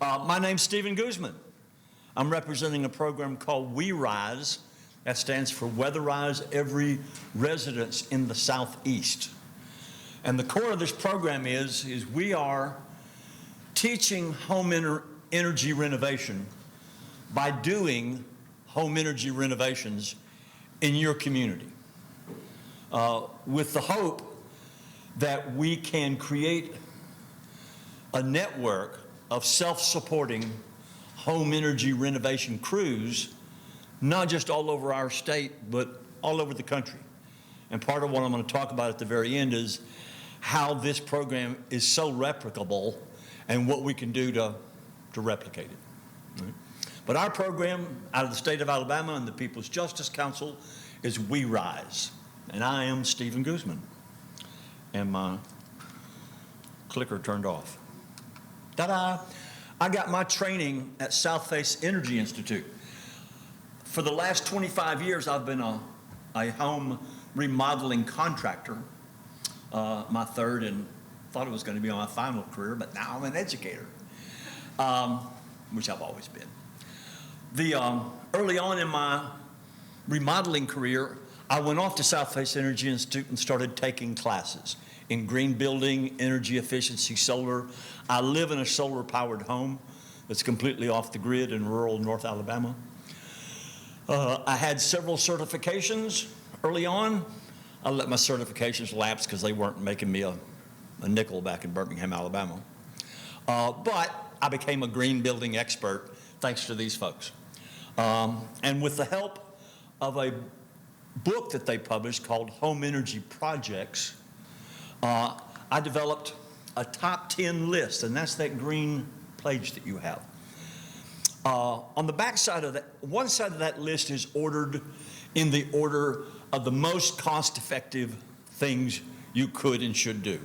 My name's Stephen Guesman. I'm representing a program called WeRise. That stands for Weatherize Every Residence in the Southeast. And the core of this program is we are teaching home energy renovation by doing home energy renovations in your community with the hope that we can create a network of self-supporting home energy renovation crews, not just all over our state, but all over the country. And part of what I'm going to talk about at the very end is how this program is so replicable and what we can do to replicate it. Right? But our program out of the state of Alabama and the People's Justice Council is WeRise. And I am Stephen Guesman. And my clicker turned off. Ta-da! I got my training at Southface Energy Institute. For the last 25 years, I've been a home remodeling contractor. My third, and thought it was going to be my final career, but now I'm an educator, which I've always been. Early on in my remodeling career, I went off to Southface Energy Institute and started taking classes in green building, energy efficiency, solar. I live in a solar-powered home that's completely off the grid in rural North Alabama. I had several certifications early on. I let my certifications lapse because they weren't making me a nickel back in Birmingham, Alabama. But I became a green building expert thanks to these folks. And with the help of a book that they published called Home Energy Projects, I developed a top 10 list, and that's that green page that you have. On the back side of that, one side of that list is ordered in the order of the most cost-effective things you could and should do.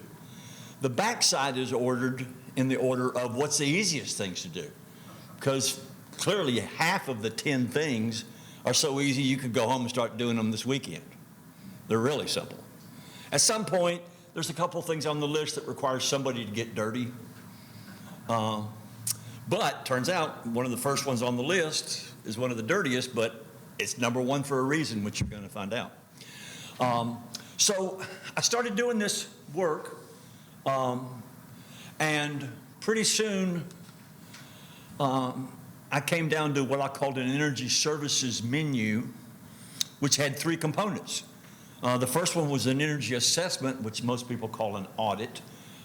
The back side is ordered in the order of what's the easiest things to do, because clearly half of the 10 things are so easy you could go home and start doing them this weekend. They're really simple. At some point, there's a couple things on the list that require somebody to get dirty. But turns out one of the first ones on the list is one of the dirtiest, but it's number one for a reason, which you're going to find out. So I started doing this work, and pretty soon I came down to what I called an energy services menu, which had three components. The first one was an energy assessment, which most people call an audit,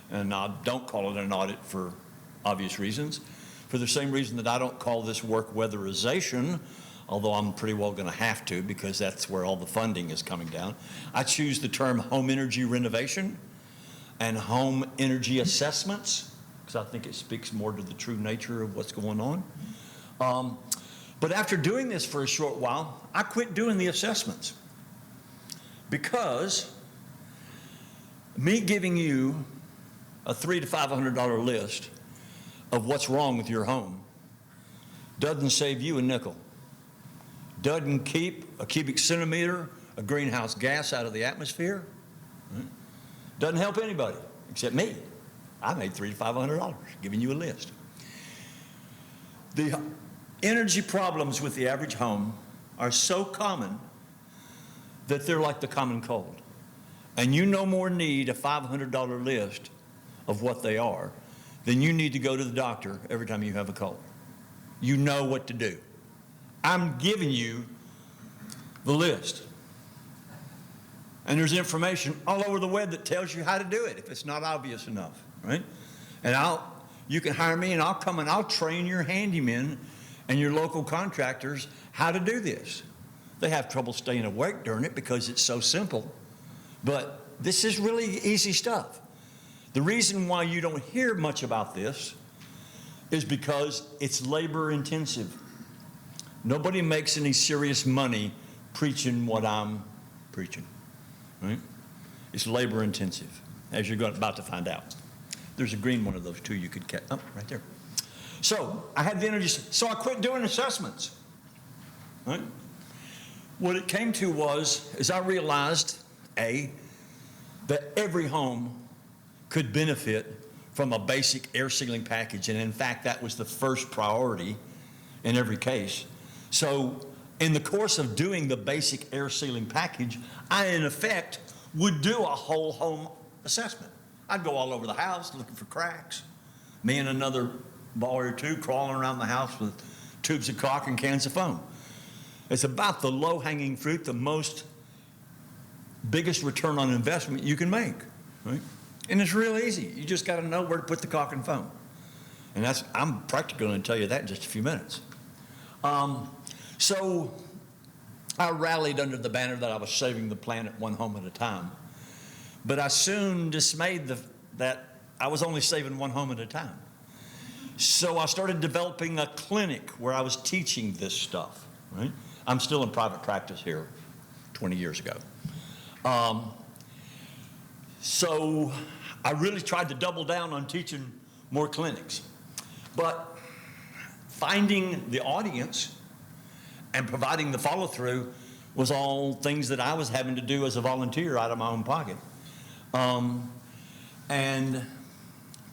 and I don't call it an audit for obvious reasons. For the same reason that I don't call this work weatherization, although I'm pretty well going to have to because that's where all the funding is coming down. I choose the term home energy renovation and home energy assessments because I think it speaks more to the true nature of what's going on. But after doing this for a short while, I quit doing the assessments because me giving you a $300 to $500 list of what's wrong with your home doesn't save you a nickel. Doesn't keep a cubic centimeter of greenhouse gas out of the atmosphere. Doesn't help anybody except me. I made $300 to $500 giving you a list. The energy problems with the average home are so common that they're like the common cold. And you no more need a $500 list of what they are than you need to go to the doctor every time you have a cold. You know what to do. I'm giving you the list. And there's information all over the web that tells you how to do it if it's not obvious enough, right? And you can hire me and I'll come and I'll train your handymen and your local contractors how to do this. They have trouble staying awake during it because it's so simple. But this is really easy stuff. The reason why you don't hear much about this is because it's labor intensive. Nobody makes any serious money preaching what I'm preaching, right? It's labor intensive, as you're about to find out. There's a green one of those too you could catch. Oh, right there. So I had the energy, so I quit doing assessments, right? What it came to is I realized, that every home could benefit from a basic air sealing package. And in fact, that was the first priority in every case. So in the course of doing the basic air sealing package, I, in effect, would do a whole home assessment. I'd go all over the house looking for cracks. Me and another boy or two crawling around the house with tubes of caulk and cans of foam. It's about the low-hanging fruit, the biggest return on investment you can make, right? And it's real easy. You just got to know where to put the caulk and foam. And I'm practically going to tell you that in just a few minutes. So I rallied under the banner that I was saving the planet one home at a time. But I soon dismayed that I was only saving one home at a time. So I started developing a clinic where I was teaching this stuff, right? I'm still in private practice here 20 years ago. So I really tried to double down on teaching more clinics. But finding the audience and providing the follow-through was all things that I was having to do as a volunteer out of my own pocket. And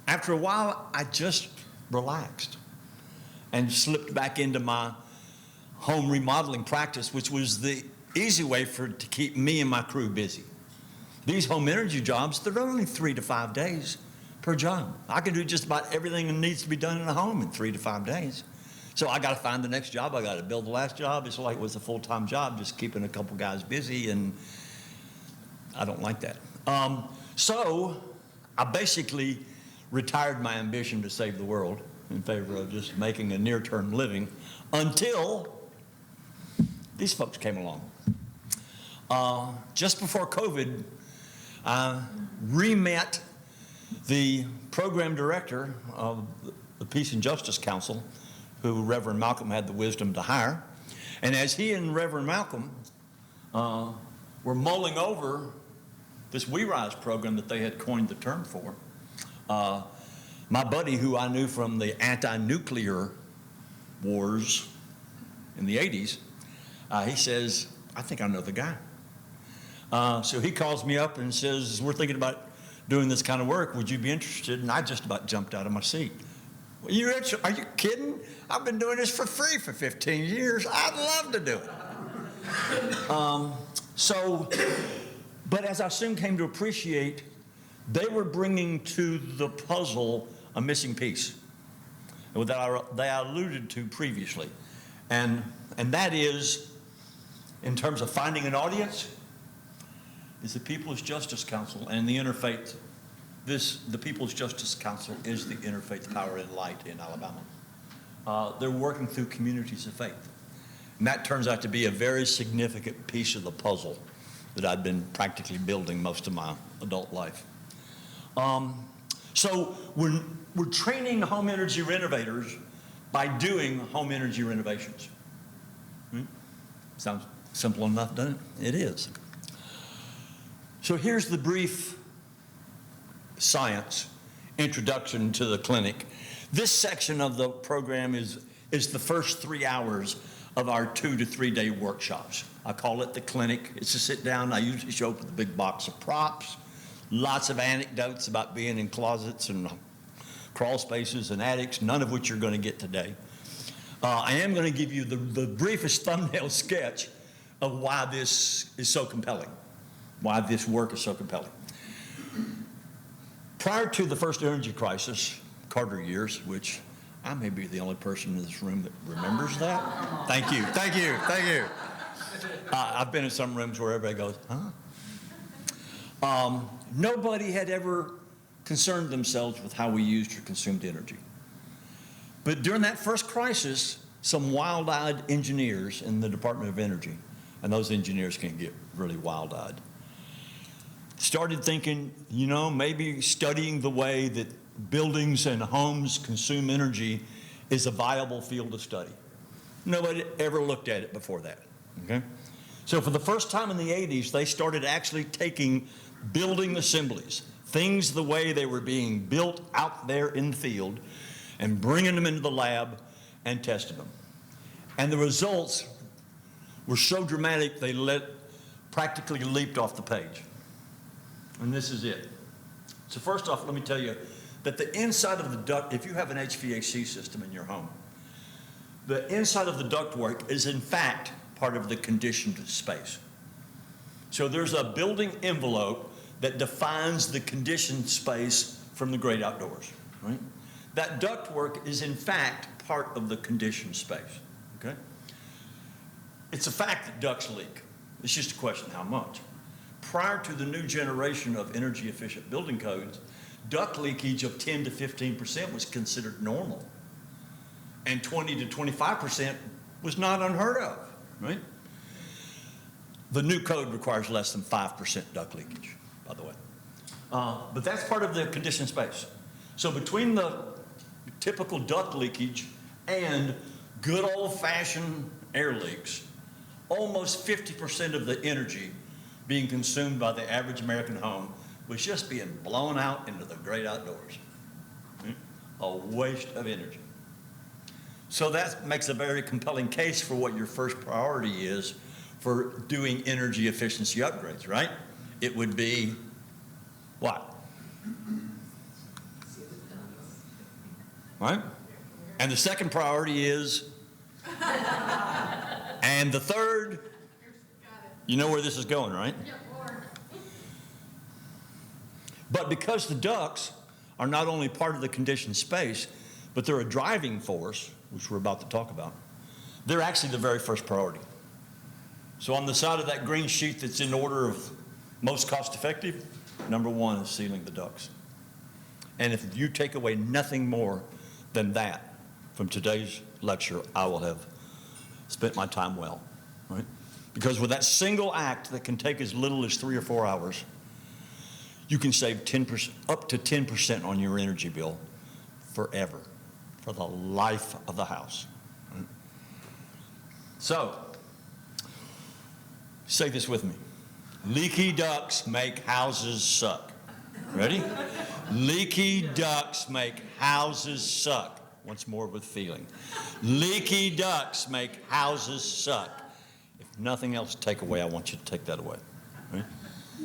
after a while, I just relaxed and slipped back into my home remodeling practice, which was the easy way to keep me and my crew busy. These home energy jobs, they're only 3 to 5 days per job. I can do just about everything that needs to be done in a home in 3 to 5 days. So I got to find the next job. I got to build the last job. It's like it was a full-time job, just keeping a couple guys busy, and I don't like that. So I basically retired my ambition to save the world in favor of just making a near-term living until these folks came along. Just before COVID, I re-met the program director of the Peace and Justice Council, who Reverend Malcolm had the wisdom to hire. And as he and Reverend Malcolm were mulling over this WeRise program that they had coined the term for, my buddy, who I knew from the anti-nuclear wars in the 80s, he says, I think I know the guy. So he calls me up and says, we're thinking about doing this kind of work. Would you be interested? And I just about jumped out of my seat. Are you kidding? I've been doing this for free for 15 years. I'd love to do it. But as I soon came to appreciate, they were bringing to the puzzle a missing piece that they alluded to previously. And that is, in terms of finding an audience, is the People's Justice Council and the Interfaith. The People's Justice Council is the Interfaith Power and Light in Alabama. They're working through communities of faith. And that turns out to be a very significant piece of the puzzle that I've been practically building most of my adult life. So we're training home energy renovators by doing home energy renovations. Sounds simple enough, doesn't it? It is. So here's the brief science introduction to the clinic. This section of the program is the first 3 hours of our 2 to 3 day workshops. I call it the clinic. It's a sit down. I usually show up with a big box of props, lots of anecdotes about being in closets and crawl spaces and attics, none of which you're going to get today. I am going to give you the briefest thumbnail sketch of why this is so compelling, why this work is so compelling. Prior to the first energy crisis, Carter years, which I may be the only person in this room that remembers that. Thank you, thank you, thank you. I've been in some rooms where everybody goes, huh? Nobody had ever concerned themselves with how we used or consumed energy. But during that first crisis, some wild-eyed engineers in the Department of Energy, and those engineers can get really wild-eyed, started thinking, maybe studying the way that buildings and homes consume energy is a viable field of study. Nobody ever looked at it before that, okay? So for the first time in the 80s, they started actually taking building assemblies, things the way they were being built out there in the field, and bringing them into the lab and testing them. And the results were so dramatic, they practically leaped off the page. And this is it. So first off, let me tell you, that the inside of the duct, if you have an HVAC system in your home, the inside of the ductwork is in fact part of the conditioned space. So there's a building envelope that defines the conditioned space from the great outdoors, right? That ductwork is in fact part of the conditioned space, okay? It's a fact that ducts leak. It's just a question how much. Prior to the new generation of energy efficient building codes, duct leakage of 10 to 15% was considered normal. And 20 to 25% was not unheard of, right? The new code requires less than 5% duct leakage, by the way. But that's part of the conditioned space. So between the typical duct leakage and good old-fashioned air leaks, almost 50% of the energy being consumed by the average American home was just being blown out into the great outdoors. A waste of energy. So that makes a very compelling case for what your first priority is for doing energy efficiency upgrades, right? It would be what? Right? And the second priority is, and the third, you know where this is going, right? But because the ducts are not only part of the conditioned space, but they're a driving force, which we're about to talk about, they're actually the very first priority. So on the side of that green sheet that's in order of most cost effective, number one is sealing the ducts. And if you take away nothing more than that from today's lecture, I will have spent my time well, right? Because with that single act that can take as little as 3 or 4 hours, you can save 10%, up to 10% on your energy bill forever, for the life of the house. Right? So, say this with me. Leaky ducts make houses suck. Ready? Leaky ducts make houses suck. Once more with feeling. Leaky ducts make houses suck. If nothing else to take away, I want you to take that away. Right?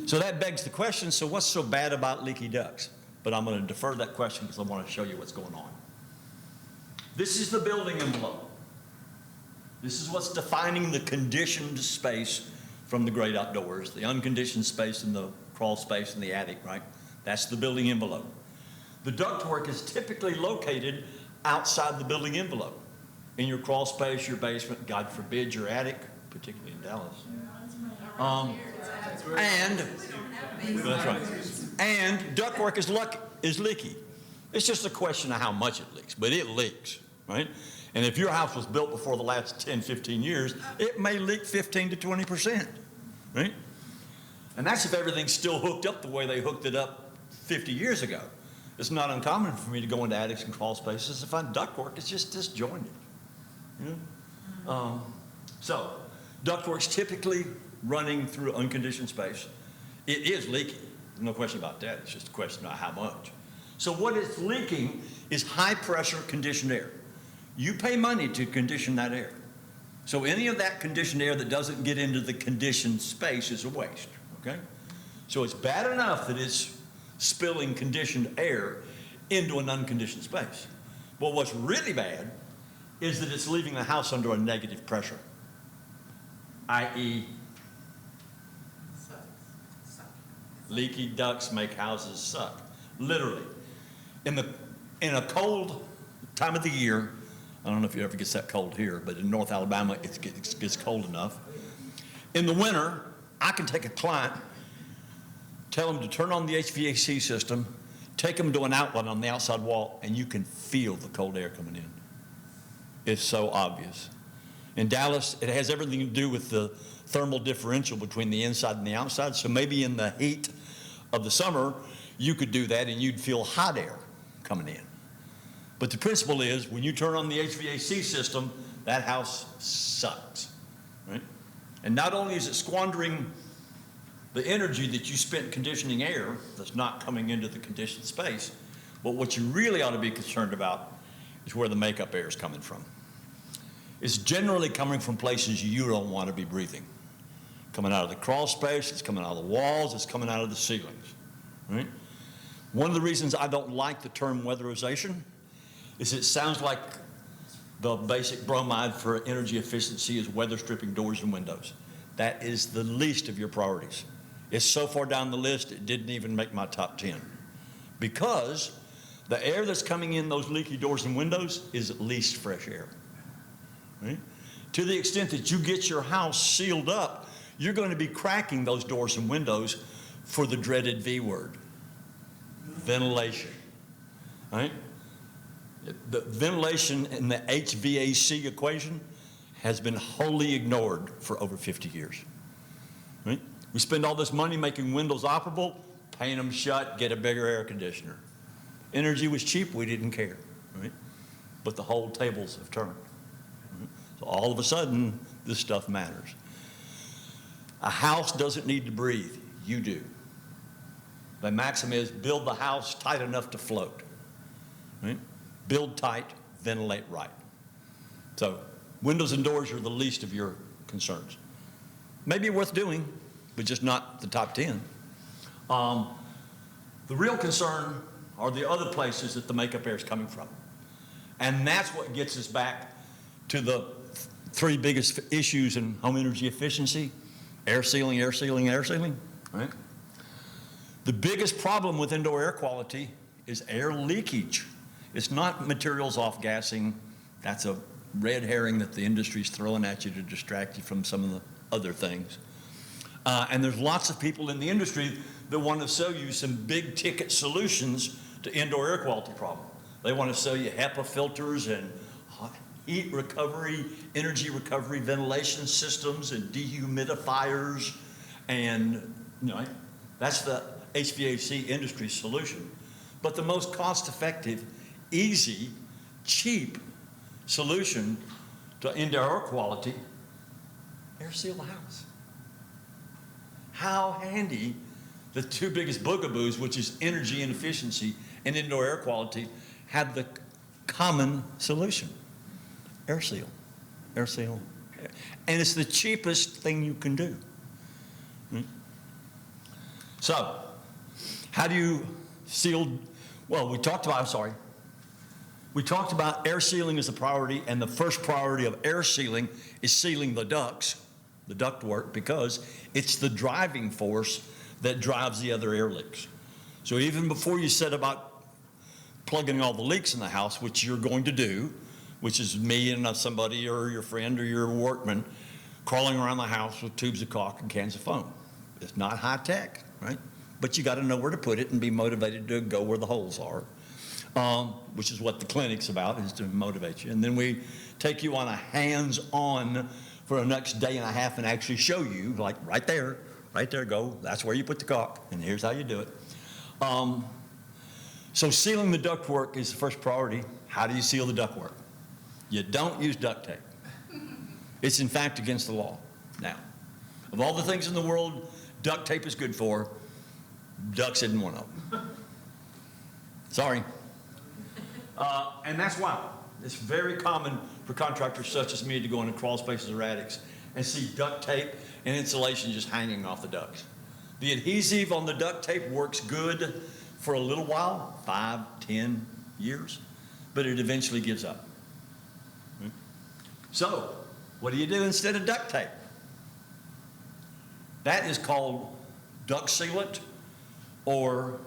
So that begs the question, so what's so bad about leaky ducts? But I'm going to defer that question because I want to show you what's going on. This is the building envelope. This is what's defining the conditioned space from the great outdoors, the unconditioned space and the crawl space in the attic, right? That's the building envelope. The ductwork is typically located outside the building envelope, in your crawl space, your basement, God forbid your attic, particularly in Dallas. That's right. And ductwork is leaky. It's just a question of how much it leaks, but it leaks, right? And if your house was built before the last 10, 15 years, it may leak 15 to 20%, right? And that's if everything's still hooked up the way they hooked it up 50 years ago. It's not uncommon for me to go into attics and crawl spaces and find ductwork is just disjointed, you know? So ductwork's typically running through unconditioned space. It is leaking, no question about that. It's just a question of how much. So what it's leaking is high pressure conditioned air. You pay money to condition that air. So any of that conditioned air that doesn't get into the conditioned space is a waste, okay? So it's bad enough that it's spilling conditioned air into an unconditioned space. But what's really bad is that it's leaving the house under a negative pressure, i.e. leaky ducts make houses suck, literally. In a cold time of the year, I don't know if it ever gets that cold here, but in North Alabama, it gets cold enough. In the winter, I can take a client, tell them to turn on the HVAC system, take them to an outlet on the outside wall, and you can feel the cold air coming in. It's so obvious. In Dallas, it has everything to do with the thermal differential between the inside and the outside. So maybe in the heat of the summer, you could do that and you'd feel hot air coming in. But the principle is, when you turn on the HVAC system, that house sucks, right? And not only is it squandering the energy that you spent conditioning air that's not coming into the conditioned space, but what you really ought to be concerned about is where the makeup air is coming from. It's generally coming from places you don't want to be breathing. Coming out of the crawl space, it's coming out of the walls, it's coming out of the ceilings, right? One of the reasons I don't like the term weatherization is it sounds like the basic bromide for energy efficiency is weather stripping doors and windows. That is the least of your priorities. It's so far down the list, it didn't even make my top 10. Because the air that's coming in those leaky doors and windows is at least fresh air. Right? To the extent that you get your house sealed up, you're going to be cracking those doors and windows for the dreaded V word, ventilation. Right? The ventilation in the HVAC equation has been wholly ignored for over 50 years. Right? We spend all this money making windows operable, paint them shut, get a bigger air conditioner. Energy was cheap, we didn't care. Right? But the whole tables have turned. Right? So all of a sudden, this stuff matters. A house doesn't need to breathe, you do. The maxim is build the house tight enough to float. Right? Build tight, ventilate right. So windows and doors are the least of your concerns. Maybe worth doing, but just not the top 10. The real concern are the other places that the makeup air is coming from. And that's what gets us back to the three biggest issues in home energy efficiency: air sealing, air sealing, air sealing. Right? The biggest problem with indoor air quality is air leakage. It's not materials off-gassing. That's a red herring that the industry's throwing at you to distract you from some of the other things. And there's lots of people in the industry that want to sell you some big ticket solutions to indoor air quality problem. They want to sell you HEPA filters and heat recovery, energy recovery ventilation systems and dehumidifiers, and that's the HVAC industry solution. But the most cost-effective, easy, cheap solution to indoor air quality: air seal the house. How handy the two biggest bugaboos, which is energy and efficiency and indoor air quality, have the common solution: air seal, air seal. And it's the cheapest thing you can do. So, how do you seal? Well, we talked about air sealing as a priority, and the first priority of air sealing is sealing the ducts, the ductwork, because it's the driving force that drives the other air leaks. So even before you set about plugging all the leaks in the house, which you're going to do, which is me and somebody or your friend or your workman crawling around the house with tubes of caulk and cans of foam. It's not high tech, right? But you got to know where to put it and be motivated to go where the holes are. Which is what the clinic's about, is to motivate you. And then we take you on a hands-on for the next day and a half and actually show you, like right there, go, that's where you put the caulk, and here's how you do it. So sealing the ductwork is the first priority. How do you seal the ductwork? You don't use duct tape. It's in fact against the law. Now, of all the things in the world duct tape is good for, ducks isn't one of them. Sorry. And that's why it's very common for contractors such as me to go into crawl spaces or attics and see duct tape and insulation just hanging off the ducts. The adhesive on the duct tape works good for a little while, 5, 10 years, but it eventually gives up. So, what do you do instead of duct tape? That is called duct sealant, or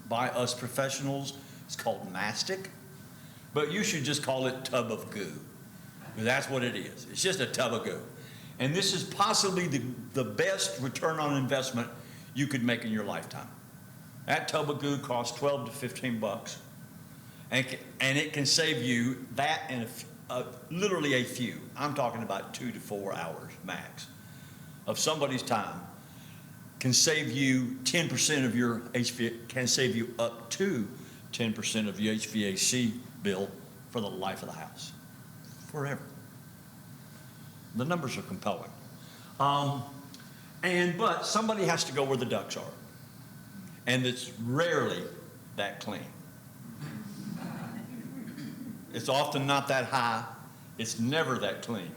by us professionals, it's called mastic, but you should just call it tub of goo. That's what it is. It's just a tub of goo. And this is possibly the best return on investment you could make in your lifetime. That tub of goo costs $12 to $15, and it can save you that and literally a few. I'm talking about 2 to 4 hours max of somebody's time. Can save you 10% of your HVAC, can save you up to 10% of your HVAC bill for the life of the house, forever. The numbers are compelling. But somebody has to go where the ducts are, and it's rarely that clean. It's often not that high. It's never that clean.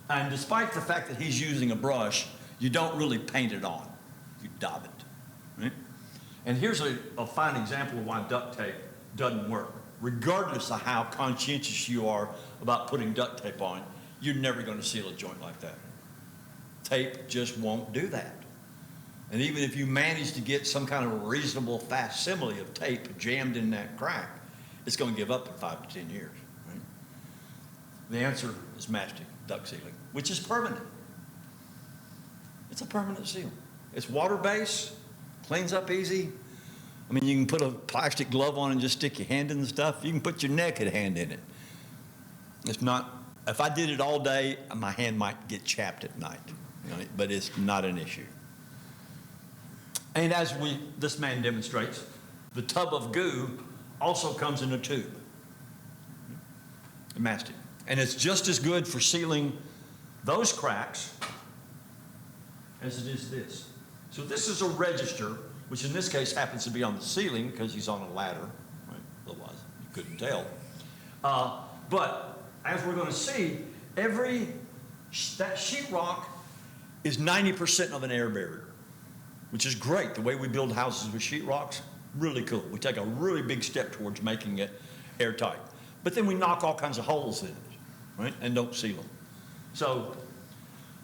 And despite the fact that he's using a brush, you don't really paint it on. You daub it. Right? And here's a fine example of why duct tape doesn't work. Regardless of how conscientious you are about putting duct tape on, you're never going to seal a joint like that. Tape just won't do that. And even if you manage to get some kind of a reasonable facsimile of tape jammed in that crack, it's going to give up in 5 to 10 years. Right? The answer is mastic duct sealing, which is permanent. It's a permanent seal. It's water-based, cleans up easy. I mean, you can put a plastic glove on and just stick your hand in the stuff. You can put your naked hand in it. It's not, if I did it all day, my hand might get chapped at night, you know, but it's not an issue. And as this man demonstrates, the tub of goo also comes in a tube, mastic. And it's just as good for sealing those cracks as it is this. So this is a register, which in this case happens to be on the ceiling because he's on a ladder, right? Otherwise you couldn't tell. But as we're going to see, that sheetrock is 90% of an air barrier, which is great. The way we build houses with sheetrocks, really cool. We take a really big step towards making it airtight. But then we knock all kinds of holes in it, right? And don't seal them. So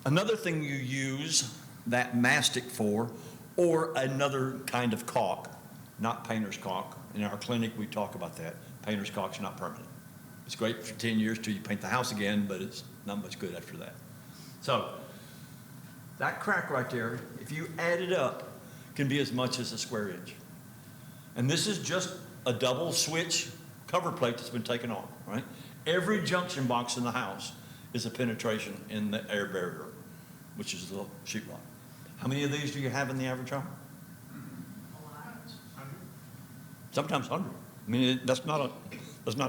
another thing you use that mastic for, or another kind of caulk, not painter's caulk. In our clinic, we talk about that. Painter's caulk's not permanent. It's great for 10 years till you paint the house again, but it's not much good after that. So that crack right there, if you add it up, can be as much as a square inch. And this is just a double switch cover plate that's been taken off, right? Every junction box in the house is a penetration in the air barrier, which is the sheetrock. How many of these do you have in the average home? A lot. 100. Sometimes 100. I mean, that's not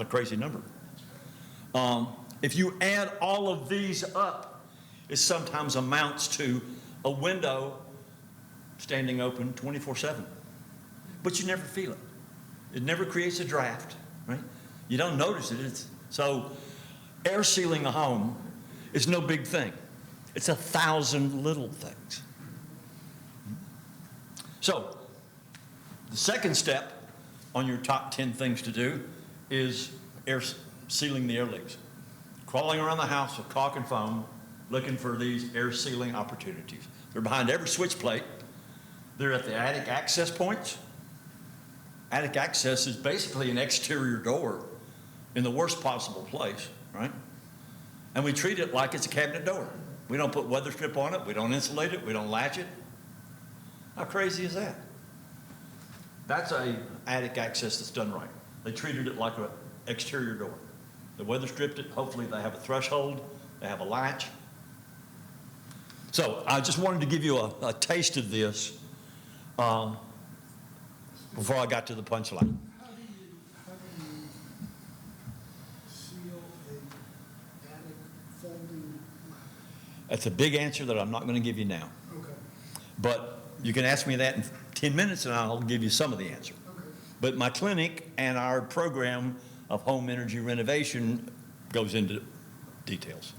a crazy number. If you add all of these up, it sometimes amounts to a window standing open 24/7. But you never feel it. It never creates a draft, right? You don't notice it. So air sealing a home is no big thing. It's 1,000 little things. So the second step on your top 10 things to do is air sealing the air leaks. Crawling around the house with caulk and foam, looking for these air sealing opportunities. They're behind every switch plate. They're at the attic access points. Attic access is basically an exterior door in the worst possible place, right? And we treat it like it's a cabinet door. We don't put weather strip on it. We don't insulate it. We don't latch it. How crazy is that? That's an attic access that's done right. They treated it like an exterior door. They weather stripped it. Hopefully they have a threshold. They have a latch. So I just wanted to give you a taste of this before I got to the punchline. How do you seal a attic folding ladder? That's a big answer that I'm not going to give you now. Okay. But you can ask me that in 10 minutes and I'll give you some of the answer. Okay. But my clinic and our program of home energy renovation goes into details.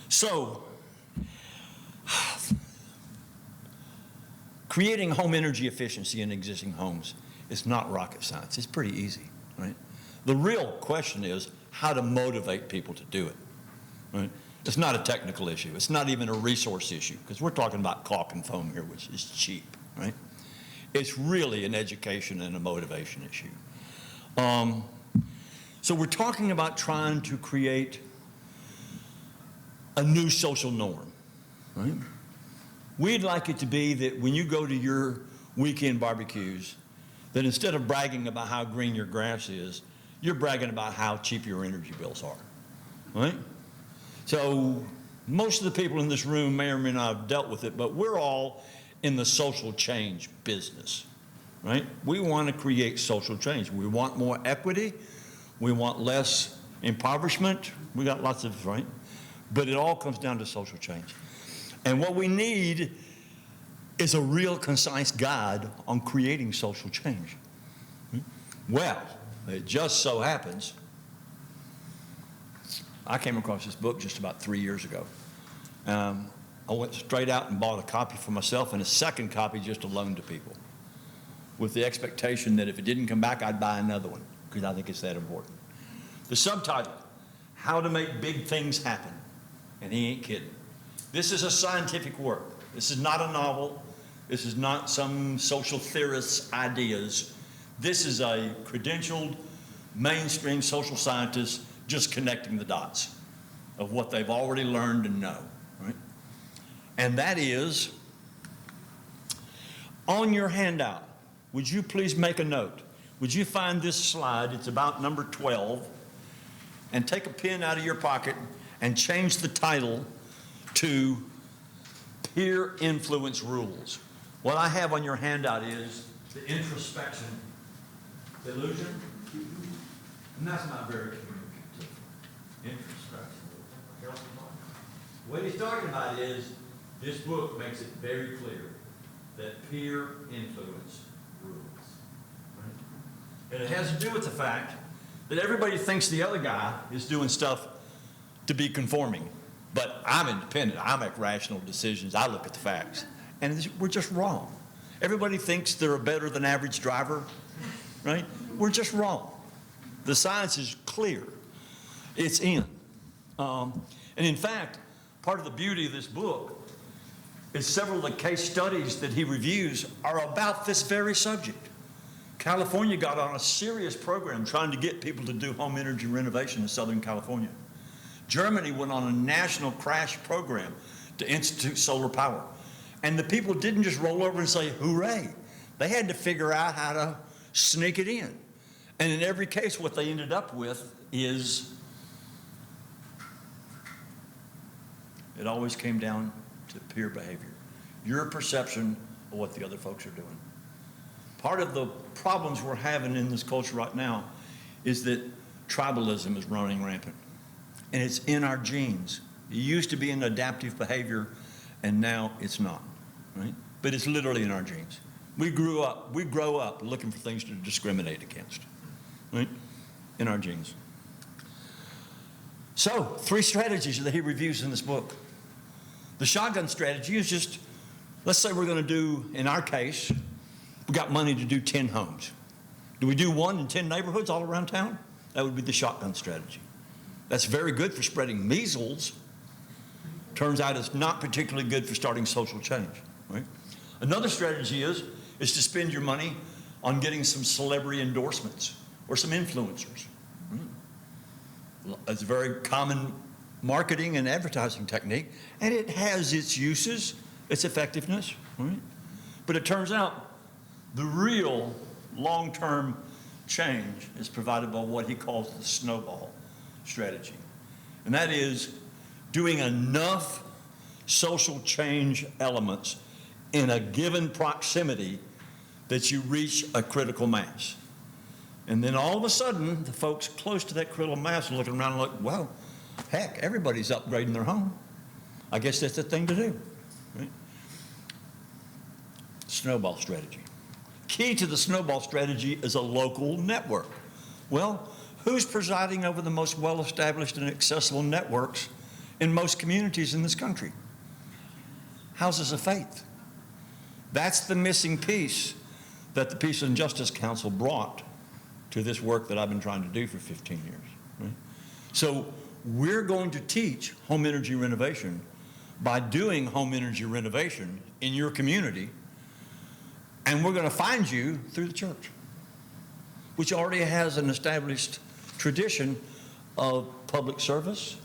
So creating home energy efficiency in existing homes is not rocket science. It's pretty easy, right? The real question is how to motivate people to do it, right? It's not a technical issue. It's not even a resource issue because we're talking about caulk and foam here, which is cheap, right? It's really an education and a motivation issue. So we're talking about trying to create a new social norm, right? We'd like it to be that when you go to your weekend barbecues, that instead of bragging about how green your grass is, you're bragging about how cheap your energy bills are, right? So most of the people in this room may or may not have dealt with it, but we're all in the social change business, right? We want to create social change. We want more equity. We want less impoverishment. We got lots of, right? But it all comes down to social change. And what we need is a real concise guide on creating social change. Well, it just so happens, I came across this book just about 3 years ago. I went straight out and bought a copy for myself and a second copy just to loan to people, with the expectation that if it didn't come back, I'd buy another one, because I think it's that important. The subtitle, How to Make Big Things Happen. And he ain't kidding. This is a scientific work. This is not a novel. This is not some social theorist's ideas. This is a credentialed, mainstream social scientist just connecting the dots of what they've already learned and know, right? And that is, on your handout, would you please make a note? Would you find this slide? It's about number 12, and take a pen out of your pocket and change the title to Peer Influence Rules. What I have on your handout is the introspection illusion, and that's not very communicative. Introspection. What he's talking about is, this book makes it very clear that peer influence rules. Right? And it has to do with the fact that everybody thinks the other guy is doing stuff to be conforming. But I'm independent. I make rational decisions. I look at the facts. And we're just wrong. Everybody thinks they're a better than average driver, right? We're just wrong. The science is clear. It's in. And in fact, part of the beauty of this book is several of the case studies that he reviews are about this very subject. California got on a serious program trying to get people to do home energy renovation in Southern California. Germany went on a national crash program to institute solar power. And the people didn't just roll over and say, hooray. They had to figure out how to sneak it in. And in every case, what they ended up with is, it always came down to peer behavior. Your perception of what the other folks are doing. Part of the problems we're having in this culture right now is that tribalism is running rampant. And it's in our genes. It used to be an adaptive behavior, and now it's not, right? But it's literally in our genes. We grow up looking for things to discriminate against, right? In our genes. So, 3 strategies that he reviews in this book. The shotgun strategy is just, let's say we're going to do, in our case, we got money to do 10 homes. Do we do 1 in 10 neighborhoods all around town? That would be the shotgun strategy. That's very good for spreading measles. Turns out it's not particularly good for starting social change, right? Another strategy is to spend your money on getting some celebrity endorsements or some influencers. It's a very common marketing and advertising technique, and it has its uses, its effectiveness, right? But it turns out the real long-term change is provided by what he calls the snowball strategy. And that is doing enough social change elements in a given proximity that you reach a critical mass. And then all of a sudden, the folks close to that critical mass are looking around and like, well, heck, everybody's upgrading their home. I guess that's the thing to do, right? Snowball strategy. Key to the snowball strategy is a local network. Well, who's presiding over the most well-established and accessible networks in most communities in this country? Houses of faith. That's the missing piece that the Peace and Justice Council brought to this work that I've been trying to do for 15 years. Right? So we're going to teach home energy renovation by doing home energy renovation in your community, and we're going to find you through the church, which already has an established tradition of public service,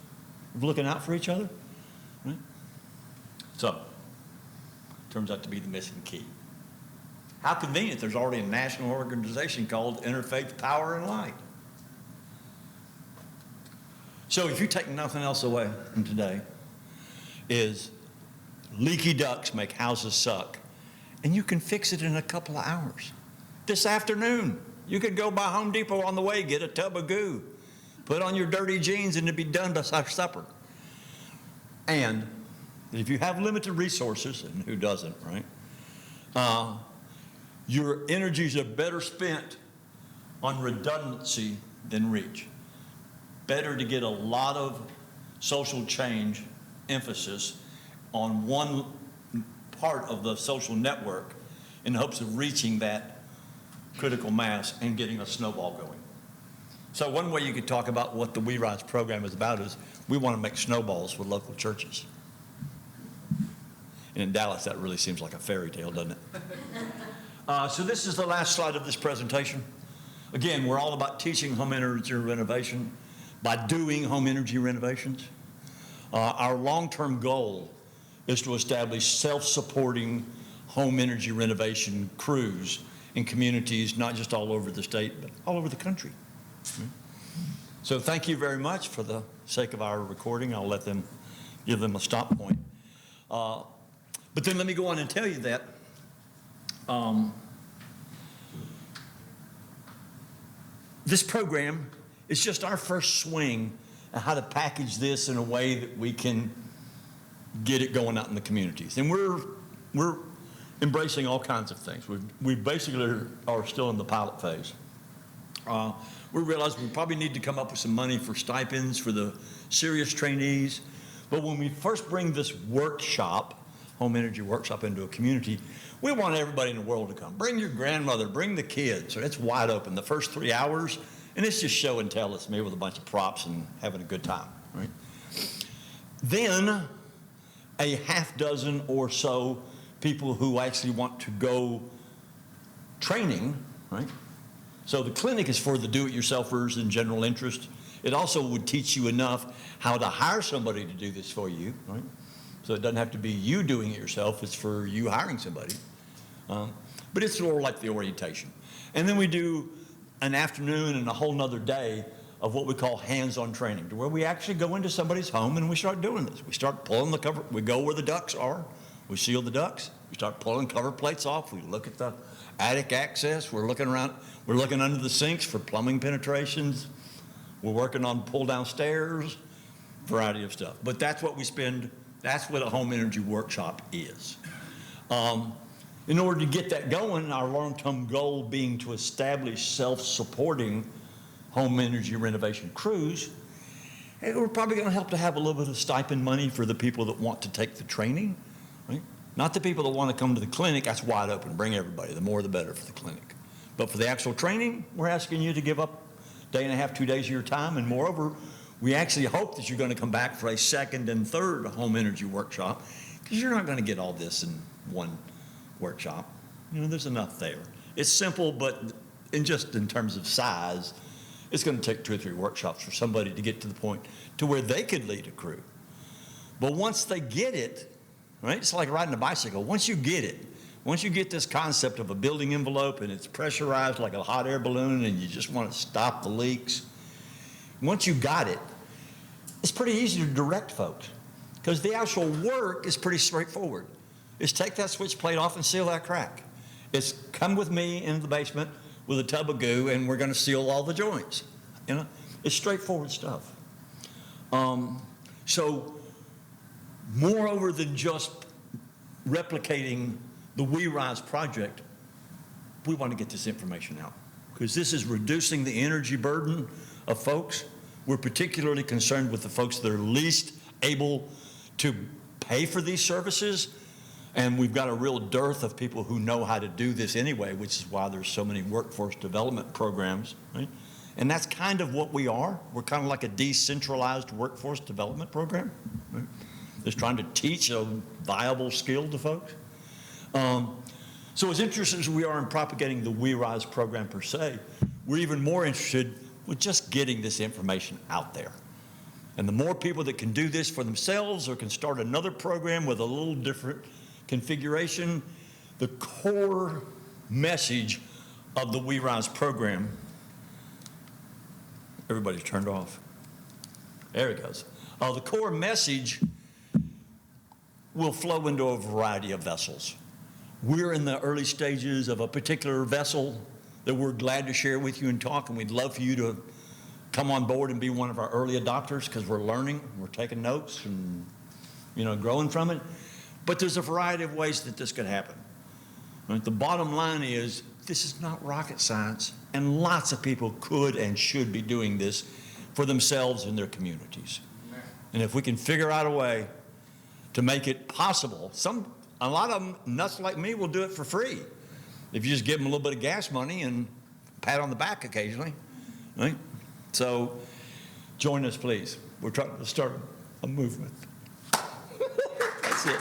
of looking out for each other. Right? So, turns out to be the missing key. How convenient, there's already a national organization called Interfaith Power and Light. So if you take nothing else away from today, is leaky ducts make houses suck, and you can fix it in a couple of hours. This afternoon, you could go by Home Depot on the way, get a tub of goo, put on your dirty jeans, and it'd be done by supper. And if you have limited resources, and who doesn't, right? Your energies are better spent on redundancy than reach. Better to get a lot of social change emphasis on one part of the social network in hopes of reaching that critical mass and getting a snowball going. So one way you could talk about what the WeRise program is about is we want to make snowballs with local churches. And in Dallas, that really seems like a fairy tale, doesn't it? So this is the last slide of this presentation. Again, we're all about teaching home energy renovation by doing home energy renovations. Our long-term goal is to establish self-supporting home energy renovation crews in communities, not just all over the state, but all over the country. So thank you very much. For the sake of our recording, I'll give them a stop point. But then let me go on and tell you that this program is just our first swing at how to package this in a way that we can get it going out in the communities. And we're embracing all kinds of things. We basically are still in the pilot phase. We realize we probably need to come up with some money for stipends for the serious trainees. But when we first bring this workshop, home energy workshop, into a community, we want everybody in the world to come. Bring your grandmother, bring the kids. So it's wide open the first 3 hours, and it's just show and tell. It's me with a bunch of props and having a good time, right? Then a half dozen or so people who actually want to go training, right? So the clinic is for the do-it-yourselfers and general interest. It also would teach you enough how to hire somebody to do this for you, right? So it doesn't have to be you doing it yourself. It's for you hiring somebody. But it's more like the orientation. And then we do an afternoon and a whole nother day of what we call hands-on training, to where we actually go into somebody's home and we start doing this. We start pulling the cover. We go where the ducts are. We seal the ducts. We start pulling cover plates off. We look at the attic access. We're looking around. We're looking under the sinks for plumbing penetrations. We're working on pull-down stairs, variety of stuff. But that's what we spend. That's what a home energy workshop is. In order to get that going, our long-term goal being to establish self-supporting home energy renovation crews, we're probably going to help to have a little bit of stipend money for the people that want to take the training, right? Not the people that want to come to the clinic. That's wide open. Bring everybody. The more the better for the clinic. But for the actual training, we're asking you to give up a day and a half, 2 days of your time. And moreover, we actually hope that you're going to come back for a second and third home energy workshop, because you're not going to get all this in one workshop. You know, there's enough there. It's simple, but in terms of size, it's going to take 2 or 3 workshops for somebody to get to the point to where they could lead a crew. But once they get it, right, it's like riding a bicycle. Once you get it, once you get this concept of a building envelope and it's pressurized like a hot air balloon and you just want to stop the leaks, once you got it, it's pretty easy to direct folks, because the actual work is pretty straightforward. It's take that switch plate off and seal that crack. It's come with me into the basement with a tub of goo and we're going to seal all the joints. You know, it's straightforward stuff. So moreover than just replicating the WeRise project, we want to get this information out, because this is reducing the energy burden of folks. We're particularly concerned with the folks that are least able to pay for these services, and we've got a real dearth of people who know how to do this anyway, which is why there's so many workforce development programs, right? And that's kind of what we are. We're kind of like a decentralized workforce development program, right? Just trying to teach a viable skill to folks. So as interested as we are in propagating the WeRise program per se, we're even more interested with just getting this information out there. And the more people that can do this for themselves or can start another program with a little different configuration, the core message of the WeRise program, everybody's turned off. There it goes. The core message will flow into a variety of vessels. We're in the early stages of a particular vessel that we're glad to share with you and talk, and we'd love for you to come on board and be one of our early adopters, because we're learning, we're taking notes and, you know, growing from it. But there's a variety of ways that this could happen. Right? The bottom line is this is not rocket science, and lots of people could and should be doing this for themselves and their communities. And if we can figure out a way to make it possible. A lot of them, nuts like me, will do it for free if you just give them a little bit of gas money and pat on the back occasionally, right? So join us, please. We're trying to start a movement. That's it.